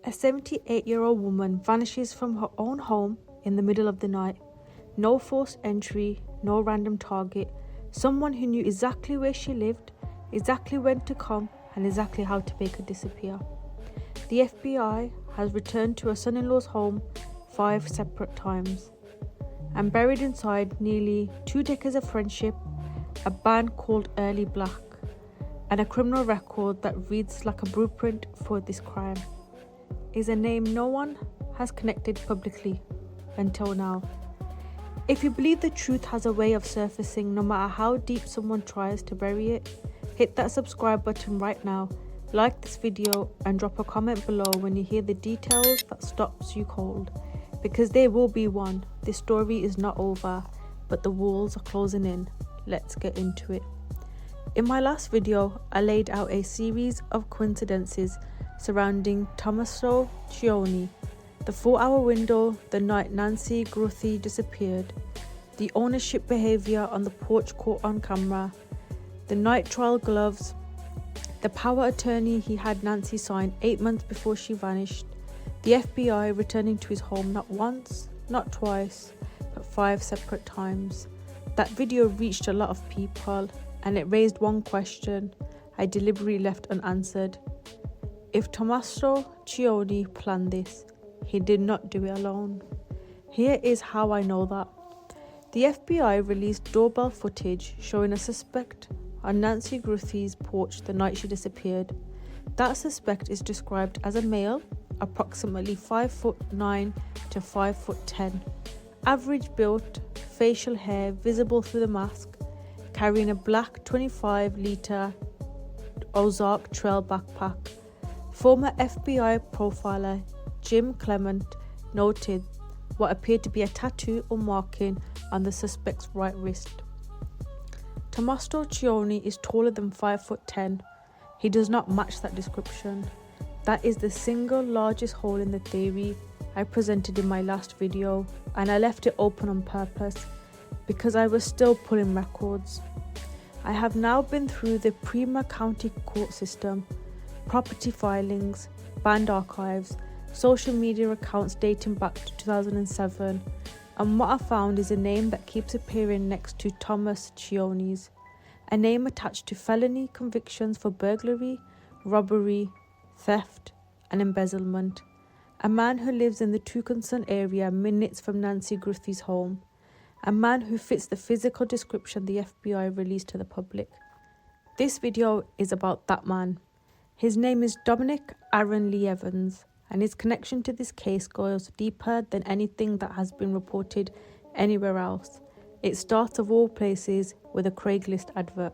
A 78-year-old woman vanishes from her own home in the middle of the night. No forced entry, no random target. Someone who knew exactly where she lived, exactly when to come, and exactly how to make her disappear. The FBI has returned to her son-in-law's home 5 separate times. And buried inside nearly 2 decades of friendship, a band called Early Black, and a criminal record that reads like a blueprint for this crime, is a name no one has connected publicly until now. If you believe the truth has a way of surfacing no matter how deep someone tries to bury it, hit that subscribe button right now, like this video and drop a comment below when you hear the details that stops you cold, because there will be one. This story is not over, but the walls are closing in. Let's get into it. In my last video, I laid out a series of coincidences surrounding Tommaso Cioni, the 4-hour window the night Nancy Gruthi disappeared, the ownership behaviour on the porch caught on camera, the night trial gloves, the power attorney he had Nancy sign 8 months before she vanished, the FBI returning to his home not once, not twice, but 5 separate times. That video reached a lot of people, and it raised one question I deliberately left unanswered. If Tommaso Cioni planned this, he did not do it alone. Here is how I know that. The FBI released doorbell footage showing a suspect on Nancy Gruthy's porch the night she disappeared. That suspect is described as a male, approximately 5'9" to 5'10", average built, facial hair visible through the mask, carrying a black 25-litre Ozark Trail backpack. Former FBI profiler Jim Clement noted what appeared to be a tattoo or marking on the suspect's right wrist. Tommaso Cioni is taller than 5'10". He does not match that description. That is the single largest hole in the theory I presented in my last video, and I left it open on purpose because I was still pulling records. I have now been through the Prima County court system, property filings, band archives, social media accounts dating back to 2007, and what I found is a name that keeps appearing next to Thomas Cioni's, a name attached to felony convictions for burglary, robbery, theft, and embezzlement. A man who lives in the Tucson area minutes from Nancy Gruthy's home. A man who fits the physical description the FBI released to the public. This video is about that man. His name is Dominic Aaron Lee Evans, and his connection to this case goes deeper than anything that has been reported anywhere else. It starts of all places with a Craigslist advert.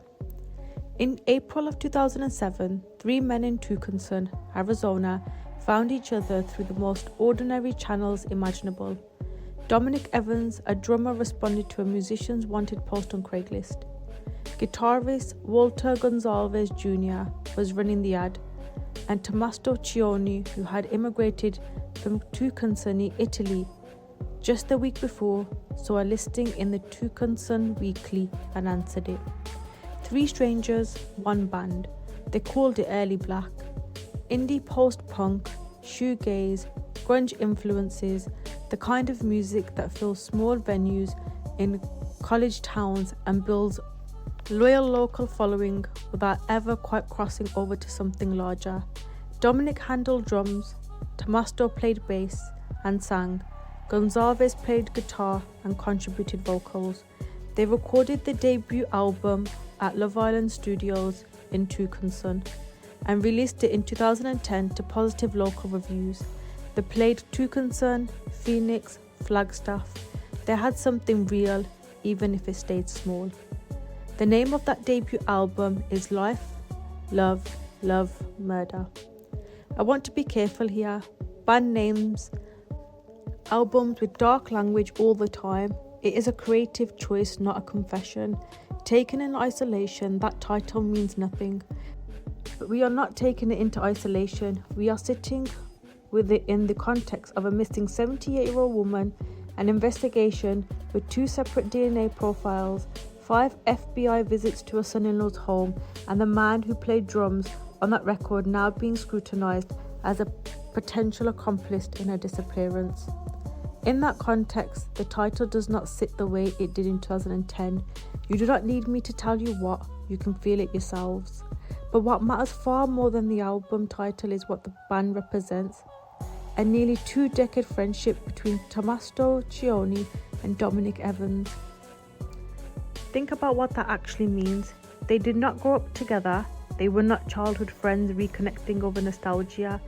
In April of 2007, 3 men in Tucson, Arizona, found each other through the most ordinary channels imaginable. Dominic Evans, a drummer, responded to a musician's wanted post on Craigslist. Guitarist Walter Gonzalez Jr. was running the ad, and Tommaso Cioni, who had immigrated from Tucson, Italy, just the week before, saw a listing in the Tucson Weekly and answered it. 3 strangers, 1 band. They called it Early Black. Indie post-punk, shoegaze, grunge influences, the kind of music that fills small venues in college towns and builds loyal local following without ever quite crossing over to something larger. Dominic handled drums, Tommaso played bass and sang, Gonzalez played guitar and contributed vocals. They recorded the debut album at Love Island Studios in Tucson and released it in 2010 to positive local reviews. They played Tucson, Phoenix, Flagstaff. They had something real, even if it stayed small. The name of that debut album is Life, Love, Love, Murder. I want to be careful here. Band names, albums with dark language all the time. It is a creative choice, not a confession. Taken in isolation, that title means nothing. But we are not taking it into isolation. We are sitting with it in the context of a missing 78-year-old woman, an investigation with 2 separate DNA profiles, 5 FBI visits to a son-in-law's home, and the man who played drums on that record now being scrutinised as a potential accomplice in her disappearance. In that context, the title does not sit the way it did in 2010. You do not need me to tell you what, you can feel it yourselves. But what matters far more than the album title is what the band represents. A nearly 2-decade friendship between Tommaso Cioni and Dominic Evans. Think about what that actually means. They did not grow up together. They were not childhood friends reconnecting over nostalgia.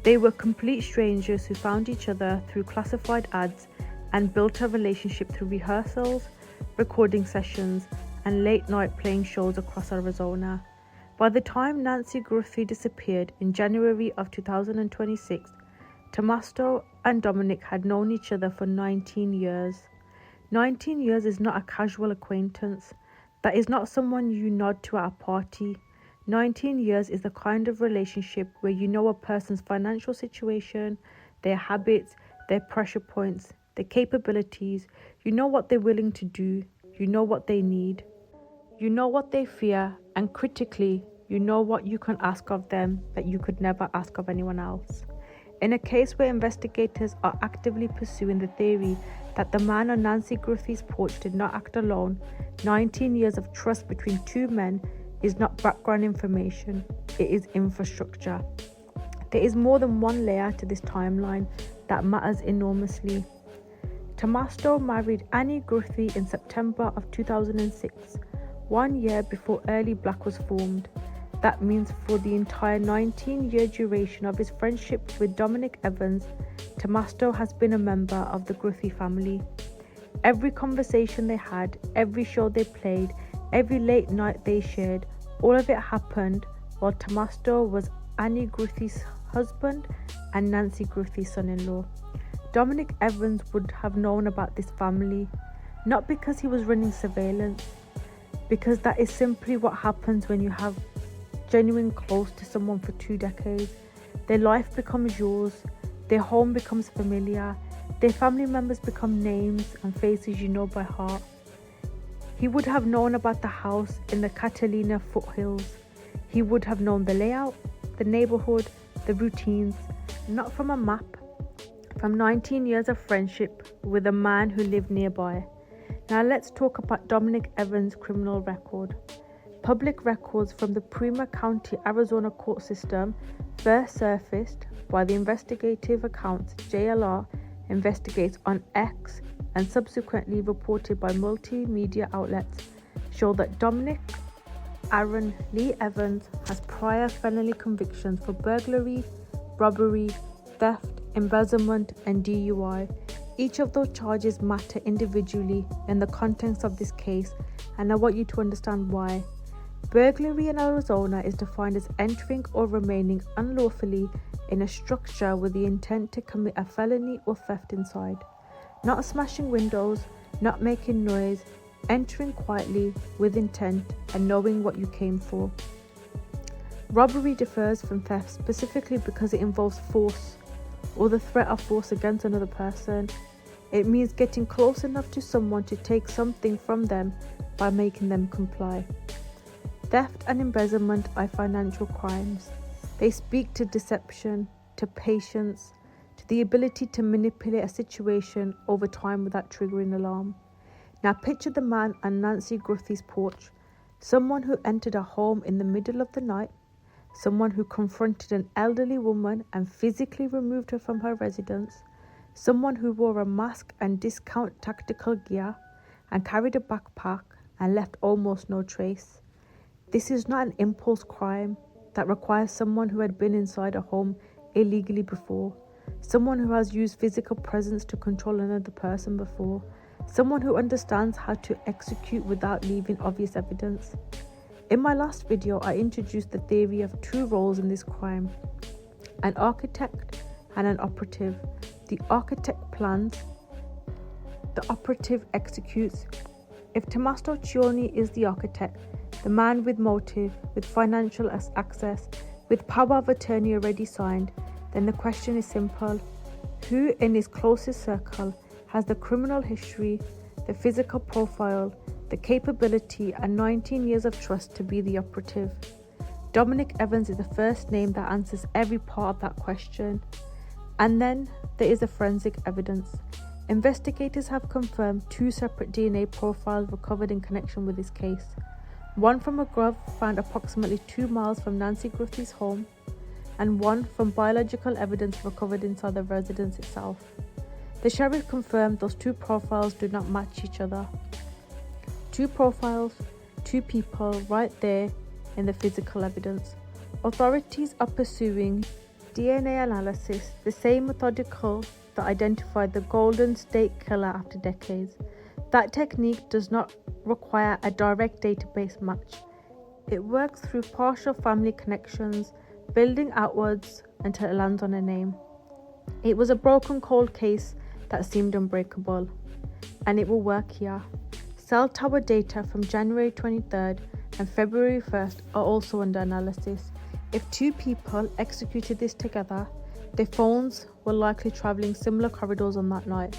They were complete strangers who found each other through classified ads and built a relationship through rehearsals, recording sessions, and late-night playing shows across Arizona. By the time Nancy Guthrie disappeared in January of 2026, Tommaso and Dominic had known each other for 19 years. 19 years is not a casual acquaintance. That is not someone you nod to at a party. 19 years is the kind of relationship where you know a person's financial situation, their habits, their pressure points, their capabilities. You know what they're willing to do. You know what they need. You know what they fear, and critically, you know what you can ask of them that you could never ask of anyone else. In a case where investigators are actively pursuing the theory that the man on Nancy Guthrie's porch did not act alone, 19 years of trust between two men is not background information, it is infrastructure. There is more than one layer to this timeline that matters enormously. Tommaso married Annie Guthrie in September of 2006, 1 year before Early Black was formed. That means for the entire 19-year duration of his friendship with Dominic Evans, Tommaso has been a member of the Guthrie family. Every conversation they had, every show they played, every late night they shared, all of it happened while Tommaso was Annie Guthrie's husband and Nancy Guthrie's son-in-law. Dominic Evans would have known about this family, not because he was running surveillance, because that is simply what happens when you have genuine close to someone for 2 decades. Their life becomes yours, their home becomes familiar, their family members become names and faces you know by heart. He would have known about the house in the Catalina foothills. He would have known the layout, the neighborhood, the routines, not from a map, from 19 years of friendship with a man who lived nearby. Now let's talk about Dominic Evans' criminal record. Public records from the Prima County, Arizona court system first surfaced by the investigative accounts JLR investigates on X and subsequently reported by multimedia outlets show that Dominic Aaron Lee Evans has prior felony convictions for burglary, robbery, theft, embezzlement, and DUI. Each of those charges matter individually in the context of this case, and I want you to understand why. Burglary in Arizona is defined as entering or remaining unlawfully in a structure with the intent to commit a felony or theft inside. Not smashing windows, not making noise, entering quietly with intent and knowing what you came for. Robbery differs from theft specifically because it involves force or the threat of force against another person. It means getting close enough to someone to take something from them by making them comply. Theft and embezzlement are financial crimes. They speak to deception, to patience, to the ability to manipulate a situation over time without triggering alarm. Now picture the man on Nancy Guthrie's porch, someone who entered a home in the middle of the night, someone who confronted an elderly woman and physically removed her from her residence, someone who wore a mask and discount tactical gear and carried a backpack and left almost no trace. This is not an impulse crime that requires someone who had been inside a home illegally before, someone who has used physical presence to control another person before, someone who understands how to execute without leaving obvious evidence. In my last video, I introduced the theory of 2 roles in this crime, an architect and an operative. The architect plans, the operative executes. If Tommaso Cioni is the architect, the man with motive, with financial access, with power of attorney already signed, then the question is simple. Who in his closest circle has the criminal history, the physical profile, the capability and 19 years of trust to be the operative? Dominic Evans is the first name that answers every part of that question. And then there is the forensic evidence. Investigators have confirmed 2 separate DNA profiles recovered in connection with this case. One from a glove found approximately 2 miles from Nancy Guthie's home, and one from biological evidence recovered inside the residence itself. The sheriff confirmed those 2 profiles do not match each other. 2 profiles, 2 people right there in the physical evidence. Authorities are pursuing DNA analysis, the same methodical that identified the Golden State Killer after decades. That technique does not require a direct database match. It works through partial family connections, building outwards until it lands on a name. It was a broken cold case that seemed unbreakable, and it will work here. Cell tower data from January 23rd and February 1st are also under analysis. If 2 people executed this together, their phones were likely traveling similar corridors on that night.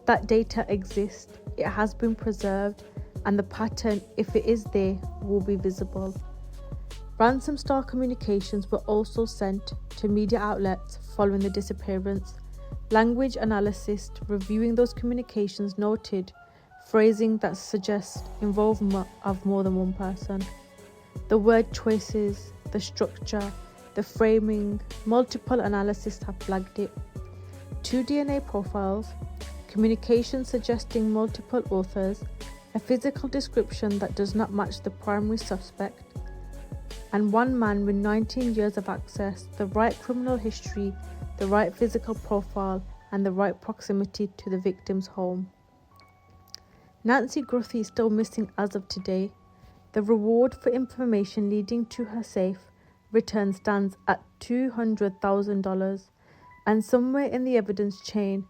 That data exists, it has been preserved, and the pattern, if it is there, will be visible. Ransom-style communications were also sent to media outlets following the disappearance. Language analysts reviewing those communications noted phrasing that suggests involvement of more than one person. The word choices, the structure, the framing, multiple analysts have flagged it. 2 DNA profiles, communication suggesting multiple authors, a physical description that does not match the primary suspect, and 1 man with 19 years of access, the right criminal history, the right physical profile, and the right proximity to the victim's home. Nancy Guthie is still missing as of today. The reward for information leading to her safe return stands at $200,000, and somewhere in the evidence chain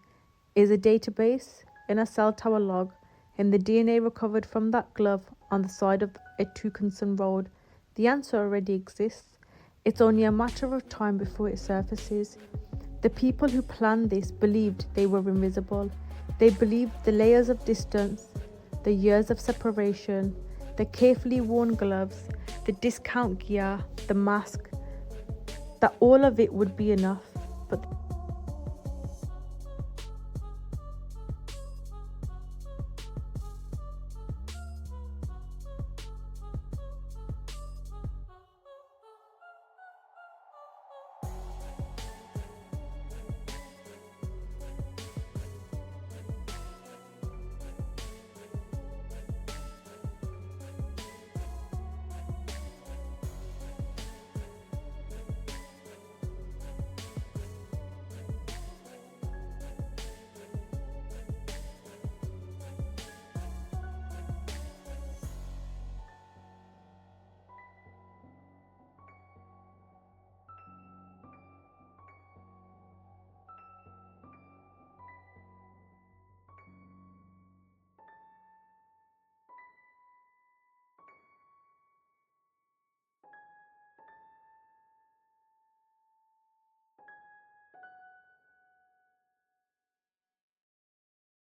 is a database, in a cell tower log, in the DNA recovered from that glove on the side of a Tucson road. The answer already exists. It's only a matter of time before it surfaces. The people who planned this believed they were invisible. They believed the layers of distance, the years of separation, the carefully worn gloves, the discount gear, the mask, that all of it would be enough. But